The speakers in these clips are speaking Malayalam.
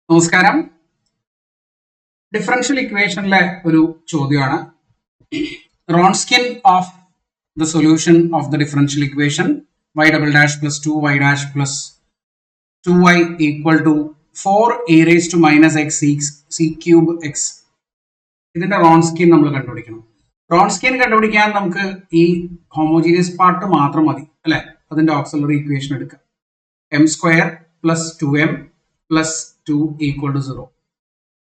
നമസ്കാരം. ഡിഫറൻഷ്യൽ ഇക്വേഷനിലെ ഒരു ചോദ്യമാണ്. Wronskian of the solution of the differential equation y double dash plus 2y dash plus 2y equal to 4 e raised to minus x c cube x. ഇതിന്റെ റോൺസ്കിയൻ നമ്മൾ കണ്ടുപിടിക്കണം. റോൺസ്കിയൻ കണ്ടുപിടിക്കാൻ നമുക്ക് ഈ ഹോമോജീനിയസ് പാർട്ട് മാത്രം മതി അല്ലെ. അതിന്റെ ഓക്സിലറി ഇക്വേഷൻ എടുക്കാം. m square plus 2m plus 2 equal to 0.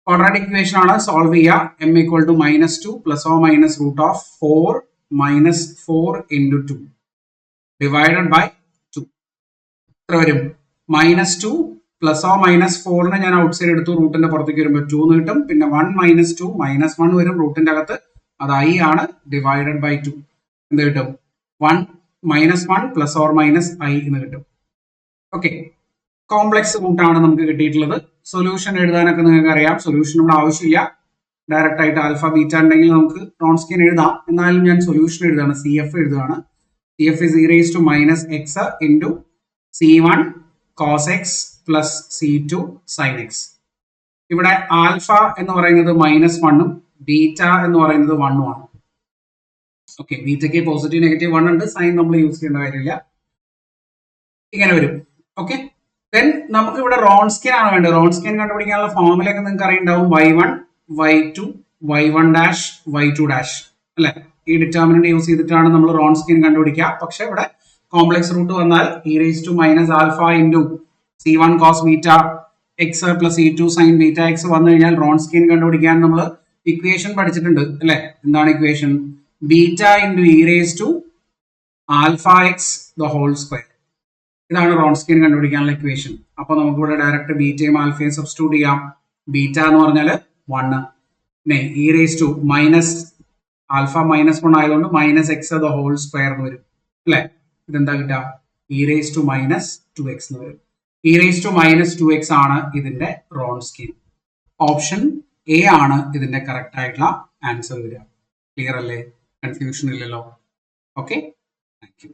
Quadratic equation ആണ്. സോൾവ് ചെയ്യുക. m equal to -2 plus or minus root of 4 minus 4 into 2 divided by 2. എത്ര വരും? -2 പ്ലസ് ഓർ മൈനസ് 4നെ ഞാൻ ഔട്ട് സൈഡ് എടുത്തു. റൂട്ടിന്റെ പുറത്തേക്ക് വരുമ്പോൾ 2 എന്ന് കിട്ടും. പിന്നെ 1 മൈനസ് 2 -1 വരും റൂട്ടിന്റെ അകത്ത്. അത് i ആണ്. ഡിവൈഡഡ് ബൈ 2 എന്ത് കിട്ടും? 1 -1 പ്ലസ് ഓർ മൈനസ് i എന്ന് കിട്ടും. ഓക്കെ, കോംപ്ലക്സ് റൂട്ടാണ് നമുക്ക് കിട്ടിയിട്ടുള്ളത്. സൊല്യൂഷൻ എഴുതാനൊക്കെ നിങ്ങൾക്ക് അറിയാം. സൊല്യൂഷൻ ഇവിടെ ആവശ്യമില്ല. ഡയറക്റ്റ് ആയിട്ട് ആൽഫ ബീറ്റ ഉണ്ടെങ്കിൽ നമുക്ക് റോൺസ്കിയൻ എഴുതാം. എന്നാലും ഞാൻ സൊല്യൂഷൻ എഴുതാണ്. സി എഫ് എഴുതുകയാണ്. C F is e raised to minus x into c1 cos x plus c2 sin x. ഇവിടെ ആൽഫ എന്ന് പറയുന്നത് -1ഉം ബീറ്റ എന്ന് പറയുന്നത് 1ഉം ആണ്. ഓക്കെ, ബീറ്റയ്ക്ക് പോസിറ്റീവ് നെഗറ്റീവ് 1 ഉണ്ട്. സൈൻ നമ്മൾ യൂസ് ചെയ്യേണ്ട കാര്യമില്ല. ഇങ്ങനെ വരും. ഓക്കെ, ദെൻ നമുക്ക് ഇവിടെ റോൺസ്കിയൻ ആണ് വേണ്ടത്. റോൺസ്കിയൻ കണ്ടുപിടിക്കാനുള്ള ഫോർമുലയൊക്കെ നിങ്ങൾക്ക് അറിയുണ്ടാവും. y1 y2 y1 dash y2 dash അല്ലെ. ഈ ഡിറ്റർമിനന്റ് യൂസ് ചെയ്തിട്ടാണ് നമ്മൾ റോൺസ്കിയൻ കണ്ടുപിടിക്കുക. പക്ഷെ ഇവിടെ കോംപ്ലക്സ് റൂട്ട് വന്നാൽ e raised to minus alpha into c1 cos beta x plus c2 sin beta x വന്നു കഴിഞ്ഞാൽ റോൺസ്കിയൻ കണ്ടുപിടിക്കാൻ നമ്മൾ ഇക്വേഷൻ പഠിച്ചിട്ടുണ്ട് അല്ലെ. എന്താണ് equation? Beta into e raised to alpha x the whole square. ഇതാണ് റോൺസ്കിയൻ കണ്ടുപിടിക്കാനുള്ള ഇക്വേഷൻ. അപ്പൊ നമുക്ക് ഇവിടെ ഡയറക്റ്റ് ബീറ്റയും ആൽഫയും സബ്സ്റ്റിറ്റ്യൂട്ട് ചെയ്യാം. ബീറ്റ എന്ന് പറഞ്ഞാൽ 1, പിന്നെ e raised to minus alpha -1 ആയതുകൊണ്ട് minus x the whole square എന്ന് വരും അല്ലെ. ഇതെന്താ കിട്ടുക? e raised to -2x എന്ന് വരും. e raised to -2x ആണ് ഇതിന്റെ റോൺസ്കിയൻ. ഓപ്ഷൻ എ ആണ് ഇതിന്റെ കറക്റ്റ് ആയിട്ടുള്ള ആൻസർ വരിക. ക്ലിയർ അല്ലേ? കൺഫ്യൂഷൻ ഇല്ലല്ലോ. Okay, thank you.